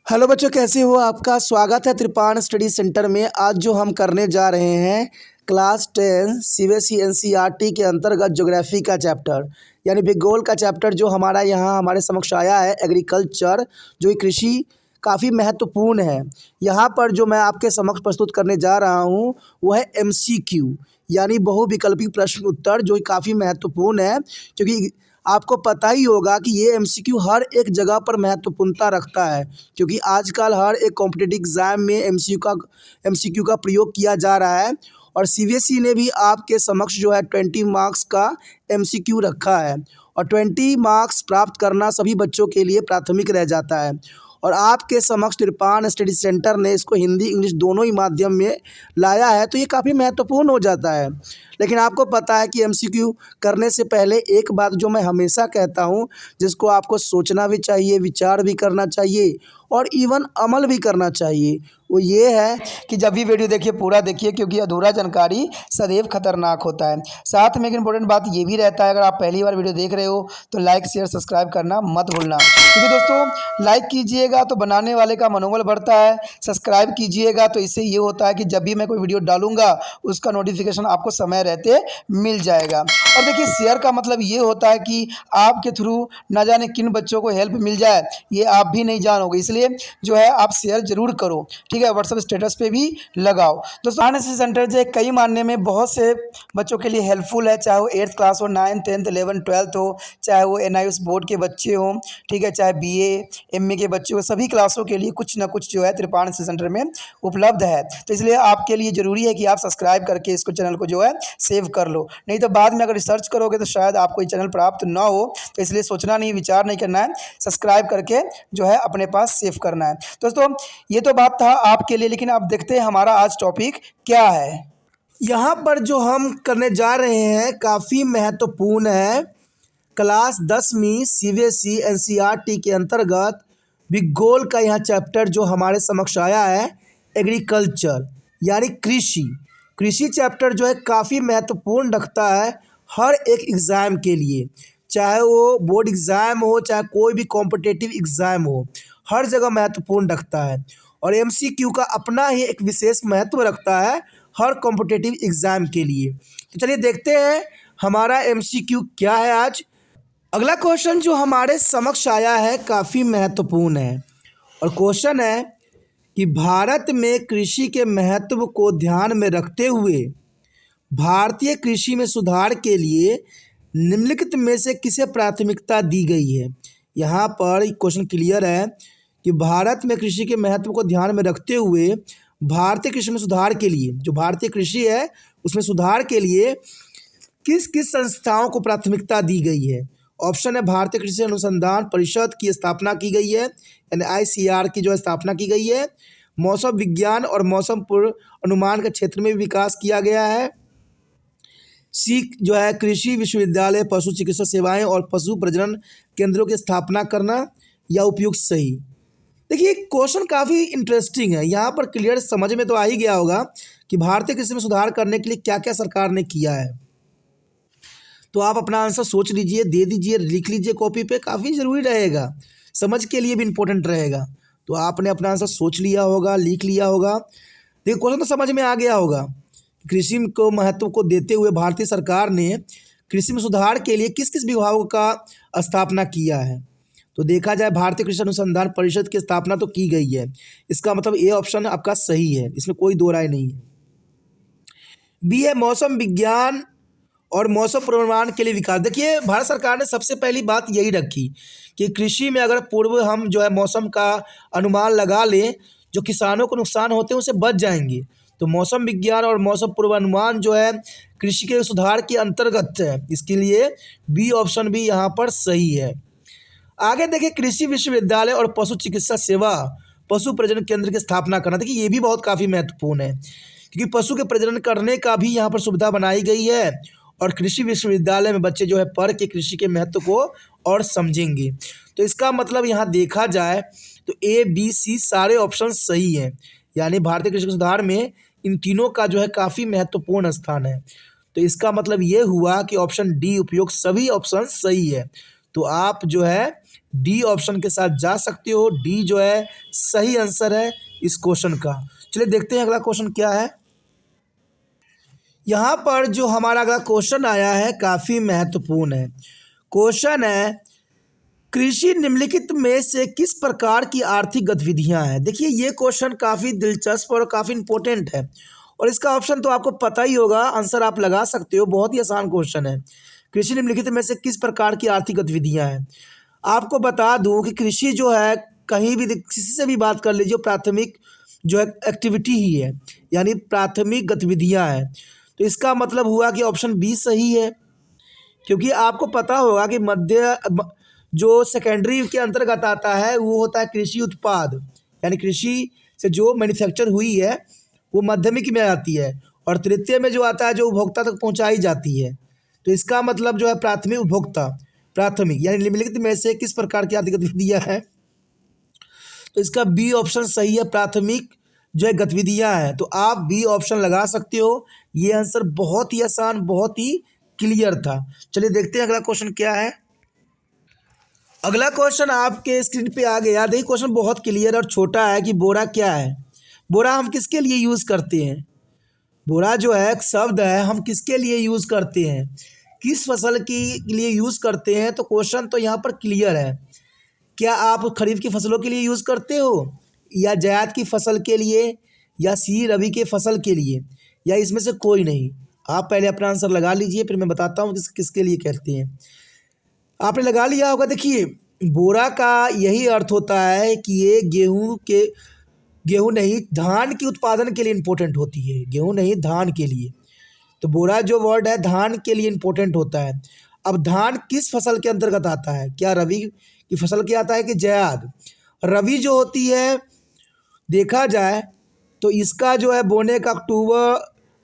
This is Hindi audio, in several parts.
हेलो बच्चों, कैसे हो? आपका स्वागत है त्रिपाण स्टडी सेंटर में। आज जो हम करने जा रहे हैं क्लास 10 सीबीएसई एनसीईआरटी के अंतर्गत ज्योग्राफी का चैप्टर यानी भूगोल का चैप्टर जो हमारा यहाँ हमारे समक्ष आया है एग्रीकल्चर, जो कि कृषि काफ़ी महत्वपूर्ण है। यहाँ पर जो मैं आपके समक्ष प्रस्तुत करने जा रहा हूँ वो है एमसीक्यू यानी बहुविकल्पी प्रश्न उत्तर, जो कि काफ़ी महत्वपूर्ण है क्योंकि आपको पता ही होगा कि ये एमसीक्यू हर एक जगह पर महत्वपूर्णता रखता है, क्योंकि आजकल हर एक कॉम्पिटिटिव एग्ज़ाम में एमसीक्यू का प्रयोग किया जा रहा है। और सीबीएसई ने भी आपके समक्ष जो है 20 मार्क्स का एमसीक्यू रखा है और 20 मार्क्स प्राप्त करना सभी बच्चों के लिए प्राथमिक रह जाता है। और आपके समक्ष त्रिपाण स्टडी सेंटर ने इसको हिंदी इंग्लिश दोनों ही माध्यम में लाया है, तो ये काफ़ी महत्वपूर्ण हो जाता है। लेकिन आपको पता है कि एमसीक्यू करने से पहले एक बात जो मैं हमेशा कहता हूँ, जिसको आपको सोचना भी चाहिए, विचार भी करना चाहिए और इवन अमल भी करना चाहिए, वो ये है कि जब भी वीडियो देखिए पूरा देखिए, क्योंकि अधूरा जानकारी सदैव खतरनाक होता है। साथ में एक इम्पोर्टेंट बात ये भी रहता है, अगर आप पहली बार वीडियो देख रहे हो तो लाइक शेयर सब्सक्राइब करना मत भूलना, क्योंकि दोस्तों लाइक कीजिएगा तो बनाने वाले का मनोबल बढ़ता है, सब्सक्राइब कीजिएगा तो इससे ये होता है कि जब भी मैं कोई वीडियो डालूंगा उसका नोटिफिकेशन आपको समय रहते मिल जाएगा। और देखिए शेयर का मतलब ये होता है कि आपके थ्रू ना जाने किन बच्चों को हेल्प मिल जाए, ये आप भी नहीं जानोगे, इसलिए जो है आप शेयर जरूर करो, ठीक है। व्हाट्सएप स्टेटस पे भी लगाओ। दोस्तों आरएनएसएस सेंटर जो है कई मानने में बहुत से बच्चों के लिए हेल्पफुल है, चाहे वो 8th क्लास हो, 9th 10th 11th 12th हो, चाहे वो एनआईएस बोर्ड के बच्चे हों, ठीक है, चाहे बीए एमए के बच्चे हो, सभी क्लासों के लिए कुछ ना कुछ जो है त्रिपाण सेंटर में उपलब्ध है। तो इसलिए आपके लिए ज़रूरी है कि आप सब्सक्राइब करके इसको चैनल को जो है सेव कर लो, नहीं तो बाद में अगर रिसर्च करोगे तो शायद आपको ये चैनल प्राप्त ना हो। तो इसलिए सोचना नहीं, विचार नहीं करना है, सब्सक्राइब करके जो है अपने पास सेव करना है। दोस्तों ये तो बात था आपके लिए, लेकिन अब देखते हैं हमारा आज टॉपिक क्या है। यहाँ पर जो हम करने जा रहे हैं काफ़ी महत्वपूर्ण है। क्लास 10वीं सीबीएसई एनसीईआरटी के अंतर्गत भूगोल का यह चैप्टर जो हमारे समक्ष आया है एग्रीकल्चर यानी कृषि। कृषि चैप्टर जो है काफ़ी महत्वपूर्ण रखता है हर एक एग्ज़ाम के लिए, चाहे वो बोर्ड एग्ज़ाम हो, चाहे कोई भी कॉम्पिटिटिव एग्ज़ाम हो, हर जगह महत्वपूर्ण रखता है। और एमसीक्यू का अपना ही एक विशेष महत्व रखता है हर कॉम्पिटिटिव एग्ज़ाम के लिए। तो चलिए देखते हैं हमारा एमसीक्यू क्या है आज। अगला क्वेश्चन जो हमारे समक्ष आया है काफ़ी महत्वपूर्ण है और क्वेश्चन है कि भारत में कृषि के महत्व को ध्यान में रखते हुए भारतीय कृषि में सुधार के लिए निम्नलिखित में से किसे प्राथमिकता दी गई है। यहाँ पर क्वेश्चन क्लियर है कि भारत में कृषि के महत्व को ध्यान में रखते हुए भारतीय कृषि में सुधार के लिए, जो भारतीय कृषि है उसमें सुधार के लिए किस किस संस्थाओं को प्राथमिकता दी गई है। ऑप्शन है भारतीय कृषि अनुसंधान परिषद की स्थापना की गई है, यानी आईसीआर की जो स्थापना की गई है। मौसम विज्ञान और मौसम पूर्वानुमान के क्षेत्र में भी विकास किया गया है। सी जो है कृषि विश्वविद्यालय, पशु चिकित्सा सेवाएं और पशु प्रजनन केंद्रों की स्थापना करना, या उपयुक्त सही। देखिए क्वेश्चन काफ़ी इंटरेस्टिंग है। यहाँ पर क्लियर समझ में तो आ ही गया होगा कि भारतीय कृषि में सुधार करने के लिए क्या क्या सरकार ने किया है। तो आप अपना आंसर सोच लीजिए, दे दीजिए, लिख लीजिए कॉपी पे, काफ़ी ज़रूरी रहेगा, समझ के लिए भी इम्पोर्टेंट रहेगा। तो आपने अपना आंसर सोच लिया होगा, लिख लिया होगा। देखिए क्वेश्चन तो समझ में आ गया होगा। कृषि को महत्व को देते हुए भारतीय सरकार ने कृषि में सुधार के लिए किस किस विभागों का स्थापना किया है। तो देखा जाए भारतीय कृषि अनुसंधान परिषद की स्थापना तो की गई है, इसका मतलब ए ऑप्शन आपका सही है, इसमें कोई दो राय नहीं है। बी है मौसम विज्ञान और मौसम पूर्वानुमान के लिए विकास। देखिए भारत सरकार ने सबसे पहली बात यही रखी कि कृषि में अगर पूर्व हम जो है मौसम का अनुमान लगा लें, जो किसानों को नुकसान होते हैं उसे बच जाएंगे। तो मौसम विज्ञान और मौसम पूर्वानुमान जो है कृषि के सुधार के अंतर्गत है, इसके लिए बी ऑप्शन भी यहाँ पर सही है। आगे देखिए कृषि विश्वविद्यालय और पशु चिकित्सा सेवा पशु प्रजनन केंद्र की स्थापना करना। देखिए ये भी बहुत काफ़ी महत्वपूर्ण है, क्योंकि पशु के प्रजनन करने का भी यहाँ पर सुविधा बनाई गई है और कृषि विश्वविद्यालय में बच्चे जो है पढ़ के कृषि के महत्व को और समझेंगे। तो इसका मतलब यहाँ देखा जाए तो ए बी सी सारे ऑप्शन सही हैं, यानी भारतीय कृषि सुधार में इन तीनों का जो है काफ़ी महत्वपूर्ण स्थान है। तो इसका मतलब ये हुआ कि ऑप्शन डी उपयुक्त सभी ऑप्शन सही है। तो आप जो है डी ऑप्शन के साथ जा सकते हो। डी जो है सही आंसर है इस क्वेश्चन का। चलिए देखते हैं अगला क्वेश्चन क्या है। यहाँ पर जो हमारा अगला क्वेश्चन आया है काफ़ी महत्वपूर्ण है। क्वेश्चन है, कृषि निम्नलिखित में से किस प्रकार की आर्थिक गतिविधियां हैं। देखिए ये क्वेश्चन काफ़ी दिलचस्प और काफ़ी इंपॉर्टेंट है, और इसका ऑप्शन तो आपको पता ही होगा, आंसर आप लगा सकते हो। बहुत ही आसान क्वेश्चन है। कृषि निम्नलिखित में से किस प्रकार की आर्थिक गतिविधियां हैं। आपको बता दूं कि कृषि जो है कहीं भी किसी से भी बात कर लीजिए, प्राथमिक जो है एक्टिविटी ही है, यानी प्राथमिक गतिविधियां हैं। तो इसका मतलब हुआ कि ऑप्शन बी सही है, क्योंकि आपको पता होगा कि जो सेकेंडरी के अंतर्गत आता है वो होता है कृषि उत्पाद, यानी कृषि से जो मैन्युफैक्चर हुई है वो माध्यमिक में आती है, और तृतीय में जो आता है जो उपभोक्ता तक पहुंचाई जाती है। तो इसका मतलब जो है प्राथमिक उपभोक्ता, प्राथमिक यानी निम्नलिखित में से किस प्रकार की आर्थिक गतिविधियां हैं। तो इसका बी ऑप्शन सही है, प्राथमिक जो है गतिविधियां हैं। तो आप बी ऑप्शन लगा सकते हो। ये आंसर बहुत ही आसान, बहुत ही क्लियर था। चलिए देखते हैं अगला क्वेश्चन क्या है। अगला क्वेश्चन आपके स्क्रीन पे आ गया। देखिए क्वेश्चन बहुत क्लियर और छोटा है कि बोरा क्या है। बोरा हम किसके लिए यूज़ करते हैं। बोरा जो है एक शब्द है, हम किसके लिए यूज़ करते हैं, किस फसल के लिए यूज़ करते हैं। तो क्वेश्चन तो यहाँ पर क्लियर है। क्या आप खरीफ की फसलों के लिए यूज़ करते हो, या जायद की फसल के लिए, या सी रबी के फसल के लिए, या इसमें से कोई नहीं। आप पहले अपना आंसर लगा लीजिए, फिर मैं बताता हूँ किसके लिए कहते हैं। आपने लगा लिया होगा। देखिए बोरा का यही अर्थ होता है कि ये गेहूँ नहीं, धान के उत्पादन के लिए इम्पोर्टेंट होती है। गेहूँ नहीं, धान के लिए। तो बोरा जो वर्ड है धान के लिए इम्पोर्टेंट होता है। अब धान किस फसल के अंतर्गत आता है, क्या रबी की फसल के आता है कि जायद। रबी जो होती है देखा जाए तो इसका जो है बोने का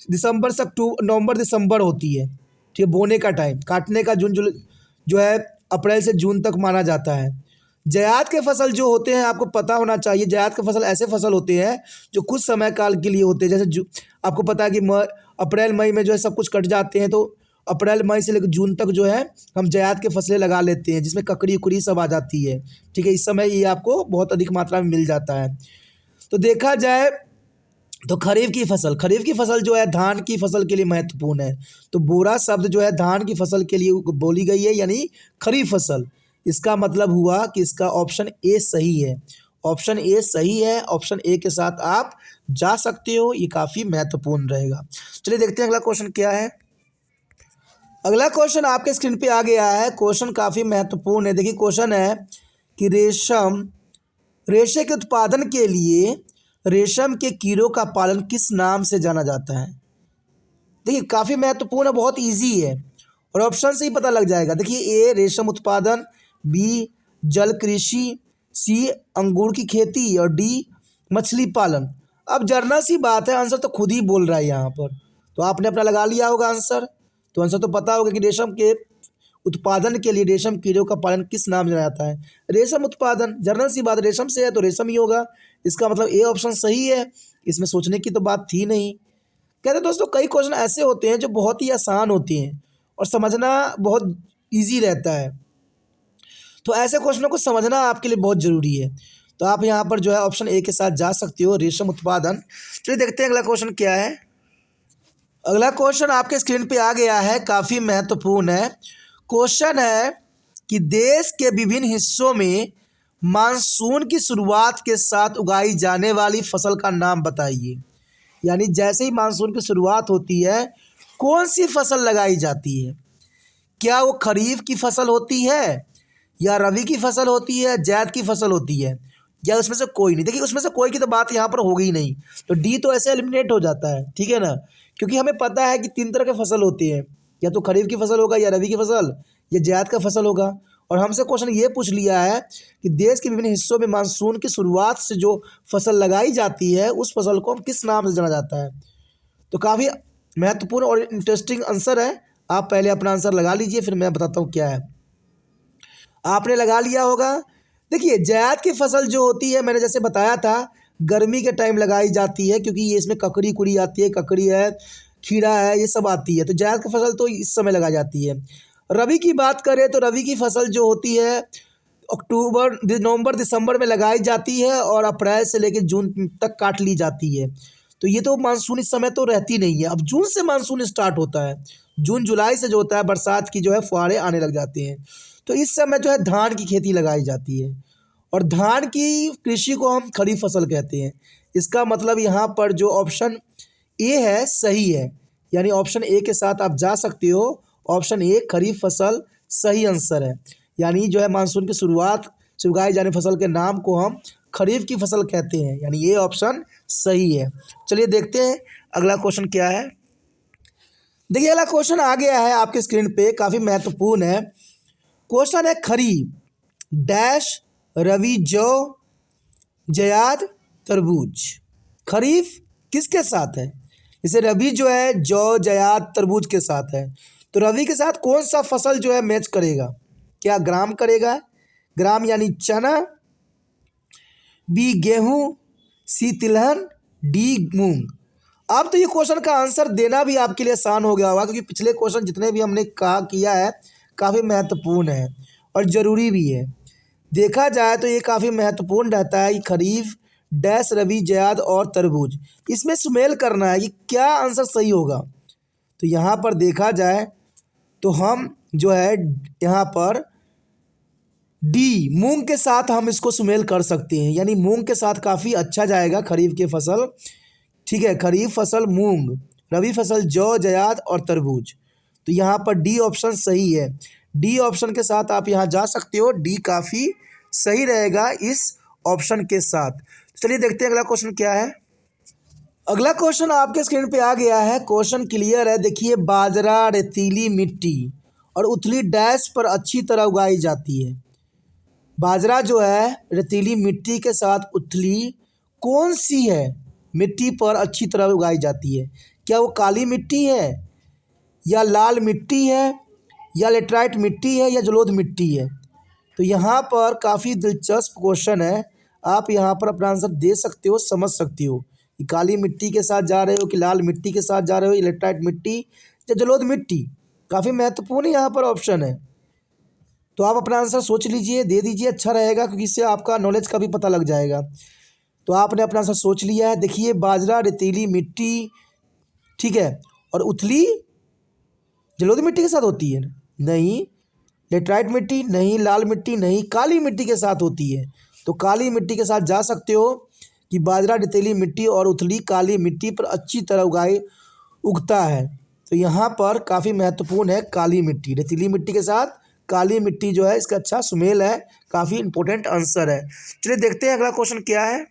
दिसंबर से नवंबर दिसंबर होती है, ठीक है, बोने का टाइम। काटने का जून जो है अप्रैल से जून तक माना जाता है। जायद के फसल जो होते हैं आपको पता होना चाहिए, जायद के फसल ऐसे फसल होते हैं जो कुछ समय काल के लिए होते हैं। जैसे आपको पता है कि अप्रैल मई में जो है सब कुछ कट जाते हैं, तो अप्रैल मई से लेकर जून तक जो है हम जायद के फसलें लगा लेते हैं, जिसमें ककड़ी उकड़ी सब आ जाती है, ठीक है। इस समय ये आपको बहुत अधिक मात्रा में मिल जाता है। तो देखा जाए तो खरीफ की फसल जो है धान की फसल के लिए महत्वपूर्ण है। तो बोरा शब्द जो है धान की फसल के लिए बोली गई है, यानी खरीफ फसल। इसका मतलब हुआ कि इसका ऑप्शन ए सही है। ऑप्शन ए सही है। ऑप्शन ए के साथ आप जा सकते हो, ये काफ़ी महत्वपूर्ण रहेगा। चलिए देखते हैं अगला क्वेश्चन क्या है। अगला क्वेश्चन आपके स्क्रीन पे आ गया है। क्वेश्चन काफ़ी महत्वपूर्ण है। देखिए क्वेश्चन है कि रेशे के उत्पादन के लिए रेशम के कीड़ों का पालन किस नाम से जाना जाता है। देखिए काफ़ी महत्वपूर्ण है, बहुत इजी है, और ऑप्शन से ही पता लग जाएगा। देखिए ए रेशम उत्पादन, बी जल कृषि, सी अंगूर की खेती, और डी मछली पालन। अब जर्नल सी बात है, आंसर तो खुद ही बोल रहा है यहाँ पर। तो आपने अपना लगा लिया होगा आंसर। तो आंसर तो पता होगा कि रेशम के उत्पादन के लिए रेशम कीड़ों का पालन किस नाम से जाना जाता है। रेशम उत्पादन, जर्नल सी बात, रेशम से है तो रेशम ही होगा। इसका मतलब ए ऑप्शन सही है, इसमें सोचने की तो बात थी नहीं। कहते हैं दोस्तों कई क्वेश्चन ऐसे होते हैं जो बहुत ही आसान होते हैं और समझना बहुत ईजी रहता है। तो ऐसे क्वेश्चनों को समझना आपके लिए बहुत ज़रूरी है। तो आप यहाँ पर जो है ऑप्शन ए के साथ जा सकते हो, रेशम उत्पादन। चलिए देखते हैं अगला क्वेश्चन क्या है। अगला क्वेश्चन आपके स्क्रीन पे आ गया है, काफ़ी महत्वपूर्ण है। क्वेश्चन है कि देश के विभिन्न हिस्सों में मानसून की शुरुआत के साथ उगाई जाने वाली फसल का नाम बताइए। यानी जैसे ही मानसून की शुरुआत होती है कौन सी फसल लगाई जाती है। क्या वो खरीफ की फसल होती है, या रबी की फसल होती है, जायद की फसल होती है, या उसमें से कोई नहीं। देखिए उसमें से कोई की तो बात यहाँ पर होगी ही नहीं, तो डी तो ऐसे एलिमिनेट हो जाता है, ठीक है ना। क्योंकि हमें पता है कि 3 तरह के फसल होते हैं, या तो खरीफ की फसल होगा, या रबी की फसल, या जायद का फसल होगा। और हमसे क्वेश्चन ये पूछ लिया है कि देश के विभिन्न हिस्सों में मानसून की शुरुआत से जो फसल लगाई जाती है उस फसल को किस नाम से जाना जाता है। तो काफ़ी महत्वपूर्ण और इंटरेस्टिंग आंसर है। आप पहले अपना आंसर लगा लीजिए, फिर मैं बताता हूँ क्या है। आपने लगा लिया होगा। देखिए जायद की फसल जो होती है मैंने जैसे बताया था गर्मी के टाइम लगाई जाती है, क्योंकि ये इसमें ककड़ी कुड़ी आती है, ककड़ी है, खीरा है, ये सब आती है। तो जायद की फसल तो इस समय लगाई जाती है। रबी की बात करें तो रबी की फसल जो होती है अक्टूबर नवंबर दिसंबर में लगाई जाती है और अप्रैल से लेकर जून तक काट ली जाती है। तो ये तो मानसून इस समय तो रहती नहीं है। अब जून से मानसून स्टार्ट होता है, जून जुलाई से जो होता है बरसात की जो है फुहारे आने लग जाते हैं। तो इस समय जो है धान की खेती लगाई जाती है और धान की कृषि को हम खरीफ फसल कहते हैं। इसका मतलब यहाँ पर जो ऑप्शन ए है सही है, यानी ऑप्शन ए के साथ आप जा सकते हो। ऑप्शन ए खरीफ फसल सही आंसर है, यानी जो है मानसून की शुरुआत से उगाई जाने फसल के नाम को हम खरीफ की फसल कहते हैं, यानी ये ऑप्शन सही है। चलिए देखते हैं अगला क्वेश्चन क्या है। देखिए अगला क्वेश्चन आ गया है आपके स्क्रीन पे, काफ़ी महत्वपूर्ण है। क्वेश्चन है खरीफ डैश रबी जौ जायद तरबूज। खरीफ किसके साथ है? जैसे रबी जो है जौ जायद तरबूज के साथ है, तो रबी के साथ कौन सा फसल जो है मैच करेगा? क्या ग्राम करेगा? ग्राम यानी चना, बी गेहूँ, सी तिलहन, डी मूंग। अब तो ये क्वेश्चन का आंसर देना भी आपके लिए आसान हो गया होगा, क्योंकि पिछले क्वेश्चन जितने भी हमने कहा किया है काफ़ी महत्वपूर्ण है और ज़रूरी भी है। देखा जाए तो ये काफ़ी महत्वपूर्ण रहता है कि खरीफ डैश रबी जायद और तरबूज, इसमें सुमेल करना है कि क्या आंसर सही होगा। तो यहाँ पर देखा जाए तो हम जो है यहाँ पर डी मूंग के साथ हम इसको सुमेल कर सकते हैं, यानी मूंग के साथ काफ़ी अच्छा जाएगा खरीफ की फसल। ठीक है, खरीफ फसल मूंग, रबी फसल जौ जायद और तरबूज। तो यहाँ पर डी ऑप्शन सही है। डी ऑप्शन के साथ आप यहाँ जा सकते हो, डी काफ़ी सही रहेगा इस ऑप्शन के साथ। चलिए देखते हैं अगला क्वेश्चन क्या है। अगला क्वेश्चन आपके स्क्रीन पे आ गया है, क्वेश्चन क्लियर है। देखिए बाजरा रेतीली मिट्टी और उथली डैश पर अच्छी तरह उगाई जाती है। बाजरा जो है रेतीली मिट्टी के साथ उथली कौन सी है मिट्टी पर अच्छी तरह उगाई जाती है? क्या वो काली मिट्टी है या लाल मिट्टी है या लेटराइट मिट्टी है या जलोढ़ मिट्टी है? तो यहाँ पर काफ़ी दिलचस्प क्वेश्चन है, आप यहाँ पर अपना आंसर दे सकते हो, समझ सकते हो कि काली मिट्टी के साथ जा रहे हो कि लाल मिट्टी के साथ जा रहे हो, या लेटराइट मिट्टी या जलोढ़ मिट्टी। काफ़ी महत्वपूर्ण यहाँ पर ऑप्शन है, तो आप अपना आंसर सोच लीजिए, दे दीजिए, अच्छा रहेगा, क्योंकि इससे आपका नॉलेज का भी पता लग जाएगा। तो आपने अपना आंसर सोच लिया है। देखिए बाजरा रेतीली मिट्टी, ठीक है, और उथली जलोढ़ मिट्टी के साथ होती है नहीं, लेटराइट मिट्टी नहीं, लाल मिट्टी नहीं, काली मिट्टी के साथ होती है। तो काली मिट्टी के साथ जा सकते हो कि बाजरा रेतीली मिट्टी और उथली काली मिट्टी पर अच्छी तरह उगता है। तो यहाँ पर काफ़ी महत्वपूर्ण है काली मिट्टी, रेतीली मिट्टी के साथ काली मिट्टी जो है इसका अच्छा सुमेल है, काफ़ी इंपॉर्टेंट आंसर है। चलिए देखते हैं अगला क्वेश्चन क्या है।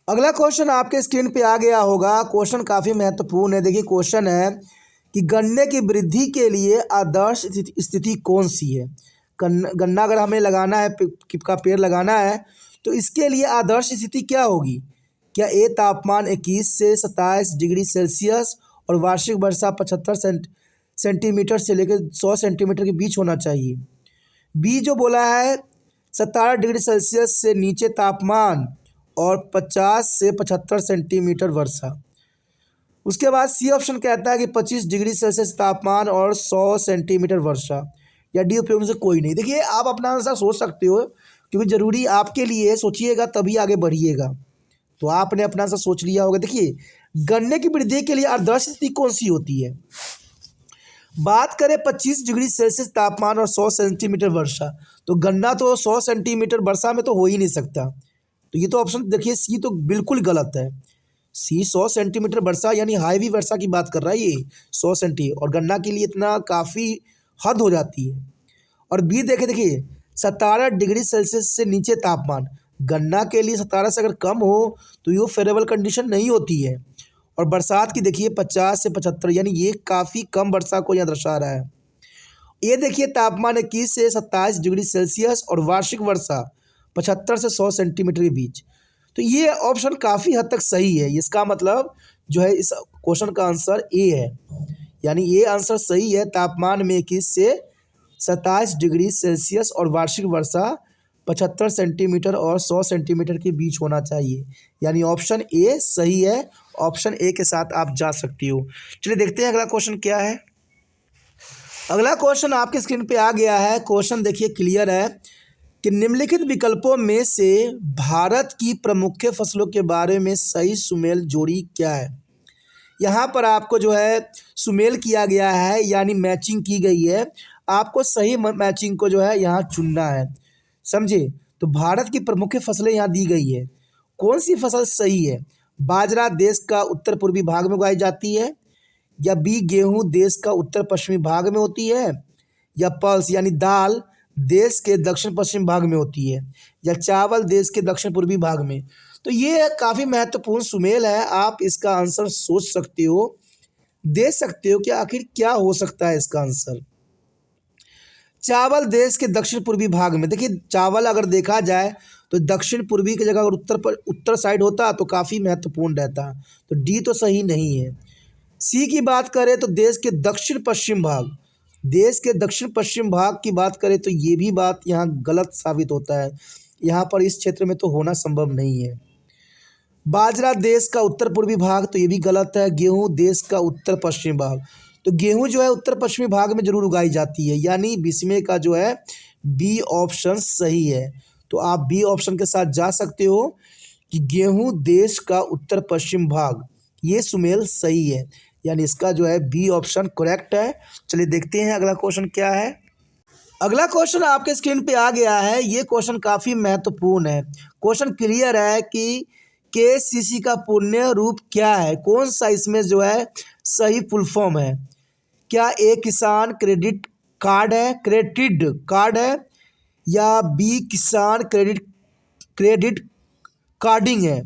अगला क्वेश्चन आपके स्क्रीन पे आ गया होगा, क्वेश्चन काफ़ी महत्वपूर्ण है। देखिए क्वेश्चन है कि गन्ने की वृद्धि के लिए आदर्श स्थिति कौन सी है? गन्ना अगर हमें लगाना है, का पेड़ लगाना है, तो इसके लिए आदर्श स्थिति क्या होगी? क्या ए तापमान 21 से 27 डिग्री सेल्सियस और वार्षिक वर्षा 75 सेंटीमीटर से लेकर 100 सेंटीमीटर के बीच होना चाहिए? बी जो बोला है 17 डिग्री सेल्सियस से नीचे तापमान और 50 से 75 सेंटीमीटर वर्षा। उसके बाद सी ऑप्शन कहता है कि 25 डिग्री सेल्सियस तापमान और 100 सेंटीमीटर वर्षा, या डी उपयोग से कोई नहीं। देखिए आप अपना आंसर सोच सकते हो, क्योंकि ज़रूरी आपके लिए, सोचिएगा तभी आगे बढ़िएगा। तो आपने अपना आंसर सोच लिया होगा। देखिए गन्ने की वृद्धि के लिए आदर्श स्थिति कौन सी होती है? बात करें 25 डिग्री सेल्सियस तापमान और 100 सेंटीमीटर वर्षा, तो गन्ना तो 100 सेंटीमीटर वर्षा में तो हो ही नहीं सकता। तो ये तो ऑप्शन देखिए सी तो बिल्कुल गलत है। सी 100 सेंटीमीटर वर्षा यानी हाईवी वर्षा की बात कर रहा है ये 100 सेंटी, और गन्ना के लिए इतना काफ़ी हद हो जाती है। और बी देखिए 17 डिग्री सेल्सियस से नीचे तापमान, गन्ना के लिए 17 से अगर कम हो तो ये फेवरेबल कंडीशन नहीं होती है। और बरसात की देखिए 50 से 75, यानी ये काफ़ी कम वर्षा को यहाँ दर्शा रहा है। ये देखिए तापमान 21 से 27 डिग्री सेल्सियस और वार्षिक वर्षा 75 से 100 सेंटीमीटर के बीच। तो ये ऑप्शन काफ़ी हद तक सही है। इसका मतलब जो है इस क्वेश्चन का आंसर ए है, यानी ये आंसर सही है। तापमान में 21 से 27 डिग्री सेल्सियस और वार्षिक वर्षा 75 सेंटीमीटर और 100 सेंटीमीटर के बीच होना चाहिए, यानी ऑप्शन ए सही है। ऑप्शन ए के साथ आप जा सकती हो। चलिए देखते हैं अगला क्वेश्चन क्या है। अगला क्वेश्चन आपके स्क्रीन पे आ गया है। क्वेश्चन देखिए क्लियर है। कि निम्नलिखित विकल्पों में से भारत की प्रमुख फसलों के बारे में सही सुमेल जोड़ी क्या है। यहाँ पर आपको जो है सुमेल किया गया है, यानी मैचिंग की गई है। आपको सही मैचिंग को जो है यहाँ चुनना है, समझे। तो भारत की प्रमुख फसलें यहाँ दी गई है। कौन सी फसल सही है? बाजरा देश का उत्तर पूर्वी भाग में उगाई जाती है, या बी गेहूँ देश का उत्तर पश्चिमी भाग में होती है, या पल्स यानी दाल देश के दक्षिण पश्चिम भाग में होती है, या चावल देश के दक्षिण पूर्वी भाग में। तो ये काफ़ी महत्वपूर्ण सुमेल है। आप इसका आंसर सोच सकते हो, दे सकते हो कि आखिर क्या हो सकता है इसका आंसर। चावल देश के दक्षिण पूर्वी भाग में, देखिए चावल अगर देखा जाए तो दक्षिण पूर्वी की जगह अगर उत्तर साइड होता तो काफ़ी महत्वपूर्ण रहता। तो डी तो सही नहीं है। सी की बात करें तो देश के दक्षिण पश्चिम भाग, देश के दक्षिण पश्चिम भाग की बात करें तो ये भी बात यहाँ गलत साबित होता है। यहाँ पर इस क्षेत्र में तो होना संभव नहीं है। बाजरा देश का उत्तर पूर्वी भाग, तो ये भी गलत है। गेहूँ देश का उत्तर पश्चिम भाग, तो गेहूँ जो है उत्तर पश्चिमी भाग में जरूर उगाई जाती है, यानी बीसवें का जो है बी ऑप्शन सही है। तो आप बी ऑप्शन के साथ जा सकते हो कि गेहूँ देश का उत्तर पश्चिम भाग, ये सुमेल सही है, यानी इसका जो है बी ऑप्शन करेक्ट है। चलिए देखते हैं अगला क्वेश्चन क्या है। अगला क्वेश्चन आपके स्क्रीन पे आ गया है। ये क्वेश्चन काफ़ी महत्वपूर्ण है। क्वेश्चन क्लियर है कि केसीसी का पूर्ण रूप क्या है, कौन सा इसमें जो है सही फुल फॉर्म है। क्या ए किसान क्रेडिट कार्ड है, क्रेडिट कार्ड है, या बी किसान क्रेडिट कार्डिंग है,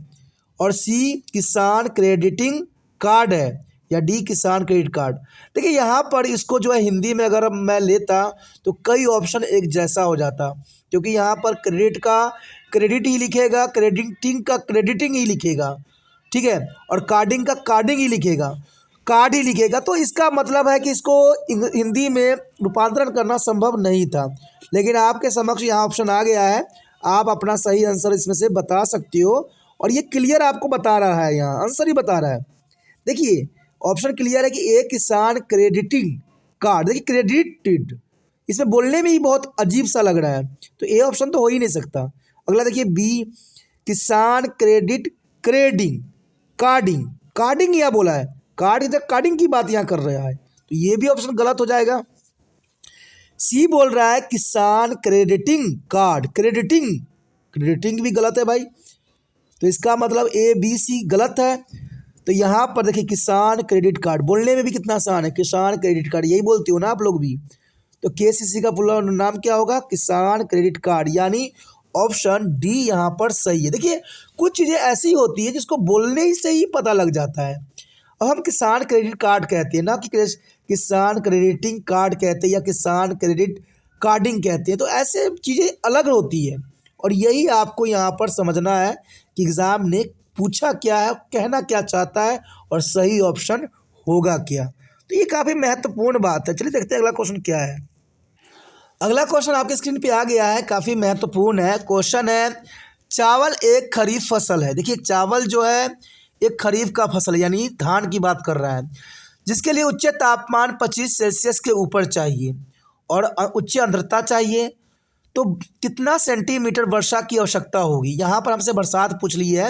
और सी किसान क्रेडिटिंग कार्ड है, या डी किसान क्रेडिट कार्ड। देखिए यहाँ पर इसको जो है हिंदी में अगर मैं लेता तो कई ऑप्शन एक जैसा हो जाता, क्योंकि यहाँ पर क्रेडिट का क्रेडिट ही लिखेगा, क्रेडिटिंग का क्रेडिटिंग ही लिखेगा, ठीक है, और कार्डिंग का कार्डिंग ही लिखेगा, कार्ड ही लिखेगा। तो इसका मतलब है कि इसको हिंदी में रूपांतरण करना संभव नहीं था, लेकिन आपके समक्ष यहाँ ऑप्शन आ गया है। आप अपना सही आंसर इसमें से बता सकते हो, और ये क्लियर आपको बता रहा है, यहाँ आंसर ही बता रहा है। देखिए ऑप्शन क्लियर है कि ए किसान क्रेडिटिंग कार्ड, देखिए क्रेडिटेड, इसमें बोलने में ही बहुत अजीब सा लग रहा है, तो ए ऑप्शन तो हो ही नहीं सकता। अगला देखिए बी किसान क्रेडिट क्रेडिंग कार्डिंग, कार्डिंग यहाँ बोला है, कार्ड इधर कार्डिंग की बात यहाँ कर रहा है, तो ये भी ऑप्शन गलत हो जाएगा। सी बोल रहा है किसान क्रेडिटिंग कार्ड, क्रेडिटिंग, क्रेडिटिंग भी गलत है भाई, तो इसका मतलब ए बी सी गलत है। तो यहाँ पर देखिए किसान क्रेडिट कार्ड, बोलने में भी कितना आसान है, किसान क्रेडिट कार्ड, यही बोलते हो ना आप लोग भी। तो केसीसी का पूरा नाम क्या होगा, किसान क्रेडिट कार्ड, यानी ऑप्शन डी यहाँ पर सही है। देखिए कुछ चीज़ें ऐसी होती है जिसको बोलने ही से ही पता लग जाता है। अब हम किसान क्रेडिट कार्ड कहते हैं ना कि किसान क्रेडिटिंग कार्ड कहते हैं, या किसान क्रेडिट कार्डिंग कहते हैं, तो ऐसे चीज़ें अलग होती है, और यही आपको यहाँ पर समझना है कि एग्ज़ाम ने पूछा क्या है, कहना क्या चाहता है, और सही ऑप्शन होगा क्या। तो ये काफ़ी महत्वपूर्ण बात है। चलिए देखते हैं अगला क्वेश्चन क्या है। अगला क्वेश्चन आपके स्क्रीन पे आ गया है, काफ़ी महत्वपूर्ण है। क्वेश्चन है चावल एक खरीफ फसल है। देखिए चावल जो है एक खरीफ का फसल, यानी धान की बात कर रहा है, जिसके लिए उच्च तापमान 25 सेल्सियस के ऊपर चाहिए और उच्च आर्द्रता चाहिए। तो कितना सेंटीमीटर वर्षा की आवश्यकता होगी। यहाँ पर हमसे बरसात पूछ ली है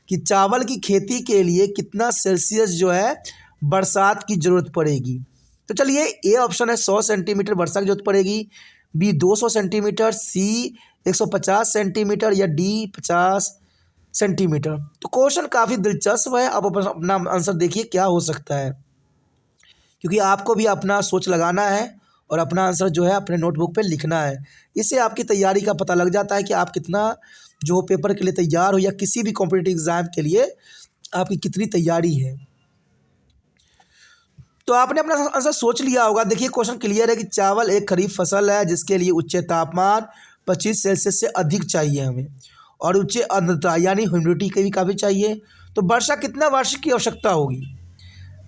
कि चावल की खेती के लिए कितना सेल्सियस जो है बरसात की ज़रूरत पड़ेगी। तो चलिए ए ऑप्शन है 100 सेंटीमीटर वर्षा की जरूरत पड़ेगी, बी 200 सेंटीमीटर, सी 150 सेंटीमीटर, या डी 50 सेंटीमीटर। तो क्वेश्चन काफ़ी दिलचस्प है। अब अपना आंसर देखिए क्या हो सकता है, क्योंकि आपको भी अपना सोच लगाना है और अपना आंसर जो है अपने नोटबुक पे लिखना है। इससे आपकी तैयारी का पता लग जाता है कि आप कितना जो पेपर के लिए तैयार हो, या किसी भी कॉम्पिटिटिव एग्ज़ाम के लिए आपकी कितनी तैयारी है। तो आपने अपना आंसर सोच लिया होगा। देखिए क्वेश्चन क्लियर है कि चावल एक खरीफ फसल है जिसके लिए उच्च तापमान 25 सेल्सियस से अधिक चाहिए हमें, और उच्च आर्द्रता यानी ह्यूमिडिटी की भी काफ़ी चाहिए। तो वर्षा कितना वार्षिक की आवश्यकता होगी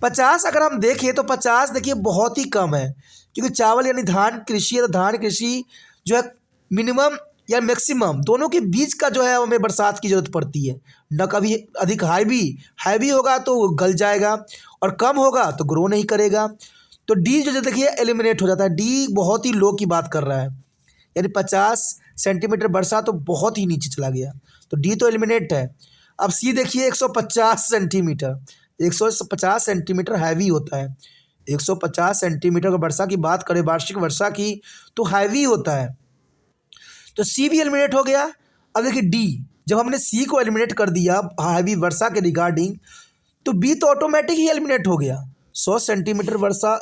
50। अगर हम देखें तो 50 देखिए बहुत ही कम है, क्योंकि चावल यानी धान कृषि है, तो धान कृषि जो है मिनिमम या मैक्सिमम दोनों के बीच का जो है हमें बरसात की ज़रूरत पड़ती है। न कभी अधिक हैवी होगा तो गल जाएगा, और कम होगा तो ग्रो नहीं करेगा। तो डी जो देखिए एलिमिनेट हो जाता है, डी बहुत ही लो की बात कर रहा है, यानी 50 सेंटीमीटर वर्षा तो बहुत ही नीचे चला गया, तो डी तो एलिमिनेट है। अब सी देखिए 150 सेंटीमीटर, 150 सेंटीमीटर हैवी होता है। 150 सेंटीमीटर का वर्षा की बात करें, वार्षिक वर्षा की, तो हैवी होता है, तो सी भी एलिमिनेट हो गया। अब देखिए डी, जब हमने सी को एलिमिनेट कर दिया हैवी वर्षा के रिगार्डिंग, तो बी तो ऑटोमेटिक ही एलिमिनेट हो गया। 100 सेंटीमीटर वर्षा,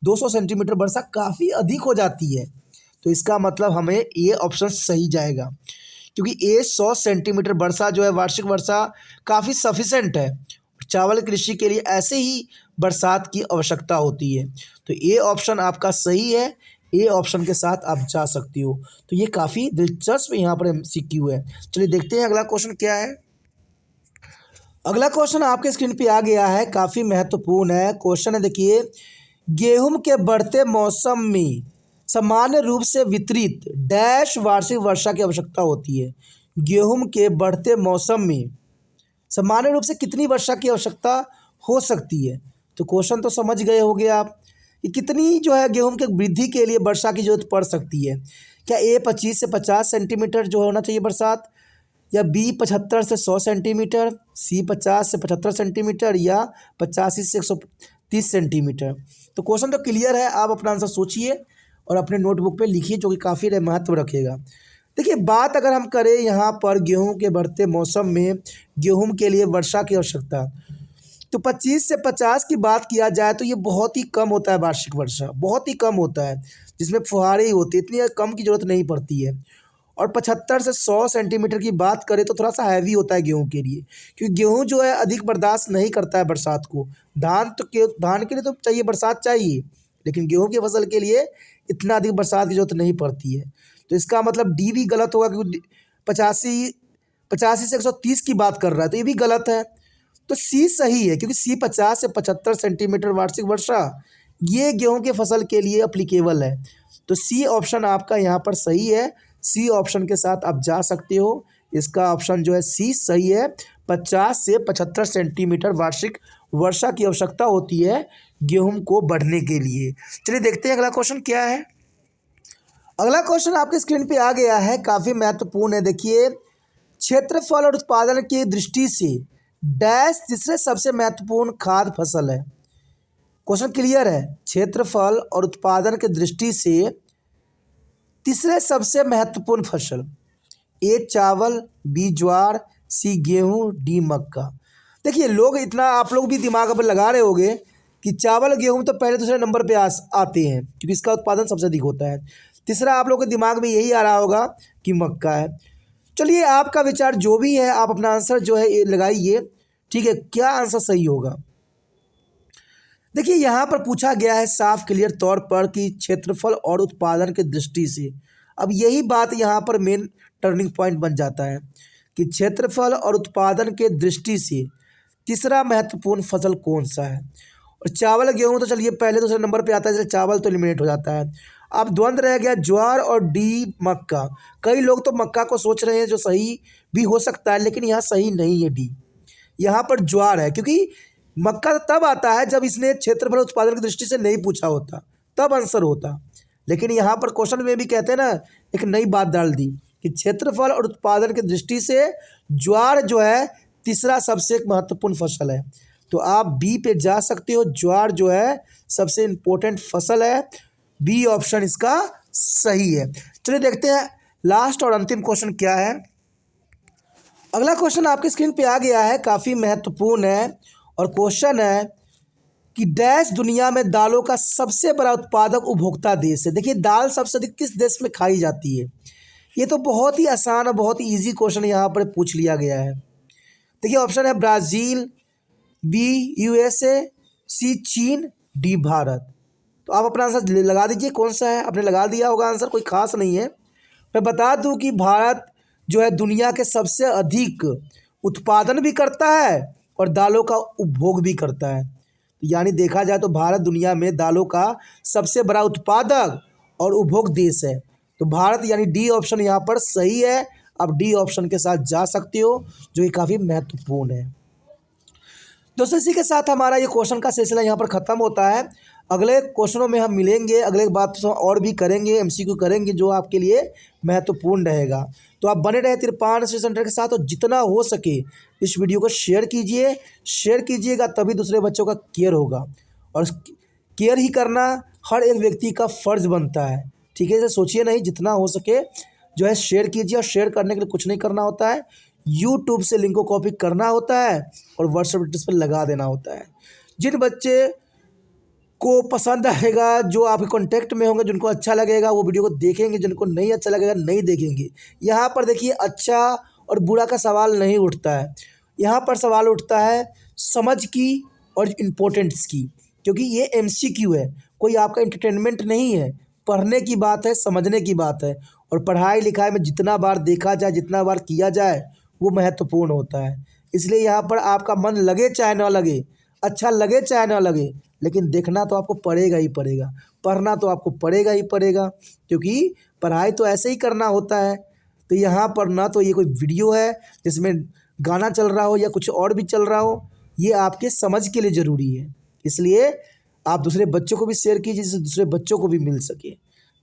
200 सेंटीमीटर वर्षा काफ़ी अधिक हो जाती है, तो इसका मतलब हमें ये ऑप्शन सही जाएगा, क्योंकि ये 100 सेंटीमीटर वर्षा जो है वार्षिक वर्षा काफ़ी सफिशेंट है। चावल कृषि के लिए ऐसे ही बरसात की आवश्यकता होती है, तो ये ऑप्शन आपका सही है। ए ऑप्शन के साथ आप जा सकती हो। तो ये काफ़ी दिलचस्प यहाँ पर MCQ है। चलिए देखते हैं अगला क्वेश्चन क्या है। अगला क्वेश्चन आपके स्क्रीन पे आ गया है, काफ़ी महत्वपूर्ण है क्वेश्चन है। देखिए, गेहूं के बढ़ते मौसम में सामान्य रूप से वितरित डैश वार्षिक वर्षा की आवश्यकता होती है। गेहूं के बढ़ते मौसम में सामान्य रूप से कितनी वर्षा की आवश्यकता हो सकती है? तो क्वेश्चन तो समझ गए होंगे आप कि कितनी जो है गेहूं के वृद्धि के लिए वर्षा की जरूरत पड़ सकती है। क्या ए 25 से 50 सेंटीमीटर जो होना चाहिए बरसात, या बी 75 से 100 सेंटीमीटर, सी 50 से 75 सेंटीमीटर, या 85 से 130 सेंटीमीटर? तो क्वेश्चन तो क्लियर है, आप अपना आंसर सोचिए और अपने नोटबुक पे लिखिए, जो कि काफ़ी महत्व रखेगा। देखिए, बात अगर हम करें यहाँ पर गेहूं के बढ़ते मौसम में गेहूं के लिए वर्षा की आवश्यकता, तो 25 से 50 की बात किया जाए तो ये बहुत ही कम होता है। वार्षिक वर्षा बहुत ही कम होता है, जिसमें फुहारे ही होती है, इतनी कम की ज़रूरत नहीं पड़ती है। और 75 से 100 सेंटीमीटर की बात करें तो थोड़ा सा हैवी होता है गेहूं के लिए, क्योंकि गेहूं जो है अधिक बर्दाश्त नहीं करता है बरसात को। धान के लिए तो चाहिए, बरसात चाहिए, लेकिन गेहूं की फसल के लिए इतना अधिक बरसात की जरूरत नहीं पड़ती है। तो इसका मतलब डी भी गलत होगा, क्योंकि 85 से 130 की बात कर रहा है, तो ये भी गलत है। तो सी सही है, क्योंकि सी 50 से 75 सेंटीमीटर वार्षिक वर्षा ये गेहूं के फसल के लिए अप्लीकेबल है। तो सी ऑप्शन आपका यहाँ पर सही है। सी ऑप्शन के साथ आप जा सकते हो। इसका ऑप्शन जो है सी सही है। 50 से 75 सेंटीमीटर वार्षिक वर्षा की आवश्यकता होती है गेहूं को बढ़ने के लिए। चलिए देखते हैं अगला क्वेश्चन क्या है। अगला क्वेश्चन आपके स्क्रीन पे आ गया है, काफ़ी महत्वपूर्ण है। देखिए, क्षेत्रफल और उत्पादन की दृष्टि से डैश तीसरे सबसे महत्वपूर्ण खाद्य फसल है। क्वेश्चन क्लियर है, क्षेत्रफल और उत्पादन की दृष्टि से तीसरे सबसे महत्वपूर्ण फसल, ए चावल, बी ज्वार, सी गेहूं, डी मक्का। देखिए, आप लोग भी दिमाग पर लगा रहे होंगे कि चावल गेहूं तो पहले दूसरे नंबर पे आते हैं, क्योंकि इसका उत्पादन सबसे अधिक होता है। तीसरा आप लोग के दिमाग में यही आ रहा होगा कि मक्का है। चलिए, आपका विचार जो भी है, आप अपना आंसर जो है लगाइए, ठीक है, क्या आंसर सही होगा। देखिए, यहाँ पर पूछा गया है साफ क्लियर तौर पर कि क्षेत्रफल और उत्पादन की दृष्टि से। अब यही बात यहाँ पर मेन टर्निंग पॉइंट बन जाता है कि क्षेत्रफल और उत्पादन के दृष्टि से तीसरा महत्वपूर्ण फसल कौन सा है। और चावल गेहूं तो चलिए पहले दूसरे नंबर पे आता है, इसलिए चावल तो एलिमिनेट हो जाता है। अब द्वंद्व रह गया ज्वार और डी मक्का। कई लोग तो मक्का को सोच रहे हैं, जो सही भी हो सकता है, लेकिन यहाँ सही नहीं है डी, यहाँ पर ज्वार है। क्योंकि मक्का तब आता है जब इसने क्षेत्रफल उत्पादन की दृष्टि से नहीं पूछा होता, तब आंसर होता। लेकिन यहाँ पर क्वेश्चन में भी कहते हैं ना, एक नई बात डाल दी कि क्षेत्रफल और उत्पादन की दृष्टि से ज्वार जो है तीसरा सबसे महत्वपूर्ण फसल है। तो आप बी पे जा सकते हो, ज्वार जो है सबसे इम्पोर्टेंट फसल है। बी ऑप्शन इसका सही है। चलिए देखते हैं लास्ट और अंतिम क्वेश्चन क्या है। अगला क्वेश्चन आपके स्क्रीन पे आ गया है, काफ़ी महत्वपूर्ण है, और क्वेश्चन है कि डैश दुनिया में दालों का सबसे बड़ा उत्पादक उपभोक्ता देश है। देखिए, दाल सबसे अधिक किस देश में खाई जाती है? ये तो बहुत ही आसान और बहुत ही ईजी क्वेश्चन यहाँ पर पूछ लिया गया है। देखिए, ऑप्शन है ब्राज़ील, बी USA, सी चीन, डी भारत। तो आप अपना आंसर लगा दीजिए, कौन सा है। आपने लगा दिया होगा आंसर, कोई खास नहीं है। मैं बता दूं कि भारत जो है दुनिया के सबसे अधिक उत्पादन भी करता है और दालों का उपभोग भी करता है। यानी देखा जाए तो भारत दुनिया में दालों का सबसे बड़ा उत्पादक और उपभोग देश है। तो भारत यानी डी ऑप्शन यहाँ पर सही है। आप डी ऑप्शन के साथ जा सकते हो, जो कि काफ़ी महत्वपूर्ण है। दोस्तों, इसी के साथ हमारा ये क्वेश्चन का सिलसिला यहाँ पर ख़त्म होता है। अगले क्वेश्चनों में हम मिलेंगे, अगले बात तो और भी करेंगे, एमसीक्यू करेंगे जो आपके लिए महत्वपूर्ण रहेगा। तो आप बने रहे तिरपान स्टडी सेंटर के साथ, और जितना हो सके इस वीडियो को शेयर कीजिएगा, तभी दूसरे बच्चों का केयर होगा। और केयर ही करना हर एक व्यक्ति का फ़र्ज़ बनता है, ठीक है। इसे सोचिए नहीं, जितना हो सके जो है शेयर कीजिए। और शेयर करने के लिए कुछ नहीं करना होता है, यूट्यूब से लिंक को कॉपी करना होता है और व्हाट्सएप स्टेटस पर लगा देना होता है। जिन बच्चे को पसंद आएगा, जो आपके कांटेक्ट में होंगे, जिनको अच्छा लगेगा वो वीडियो को देखेंगे, जिनको नहीं अच्छा लगेगा नहीं देखेंगे। यहाँ पर देखिए अच्छा और बुरा का सवाल नहीं उठता है, यहाँ पर सवाल उठता है समझ की और इम्पोर्टेंस की, क्योंकि ये एमसीक्यू है, कोई आपका एंटरटेनमेंट नहीं है। पढ़ने की बात है, समझने की बात है, और पढ़ाई लिखाई में जितना बार देखा जाए, जितना बार किया जाए वो महत्वपूर्ण होता है। इसलिए यहाँ पर आपका मन लगे चाहे ना लगे, अच्छा लगे चाहे ना लगे, लेकिन देखना तो आपको पड़ेगा ही पड़ेगा, पढ़ना तो आपको पड़ेगा ही पड़ेगा, क्योंकि पढ़ाई तो ऐसे ही करना होता है। तो यहाँ पर ना तो ये कोई वीडियो है जिसमें गाना चल रहा हो या कुछ और भी चल रहा हो, ये आपके समझ के लिए ज़रूरी है। इसलिए आप दूसरे बच्चों को भी शेयर कीजिए, जिससे दूसरे बच्चों को भी मिल सके।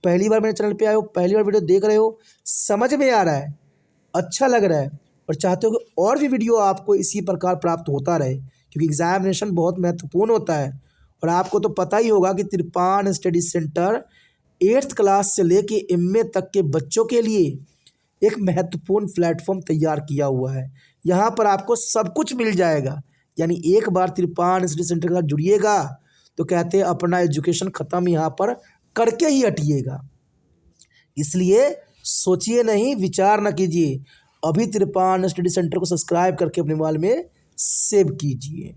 पहली बार मेरे चैनल पे आए हो, पहली बार वीडियो देख रहे हो, समझ में आ रहा है, अच्छा लग रहा है और चाहते हो कि और भी वीडियो आपको इसी प्रकार प्राप्त होता रहे, क्योंकि एग्जामिनेशन बहुत महत्वपूर्ण होता है। और आपको तो पता ही होगा कि तिरपान स्टडी सेंटर 8th क्लास से लेके MA तक के बच्चों के लिए एक महत्वपूर्ण प्लेटफॉर्म तैयार किया हुआ है। यहाँ पर आपको सब कुछ मिल जाएगा। यानी एक बार तिरपान स्टडी सेंटर के साथ जुड़िएगा तो कहते हैं अपना एजुकेशन ख़त्म यहाँ पर करके ही हटिएगा। इसलिए सोचिए नहीं, विचार न कीजिए, अभी तिरपान स्टडी सेंटर को सब्सक्राइब करके अपने मोबाइल में सेव कीजिए।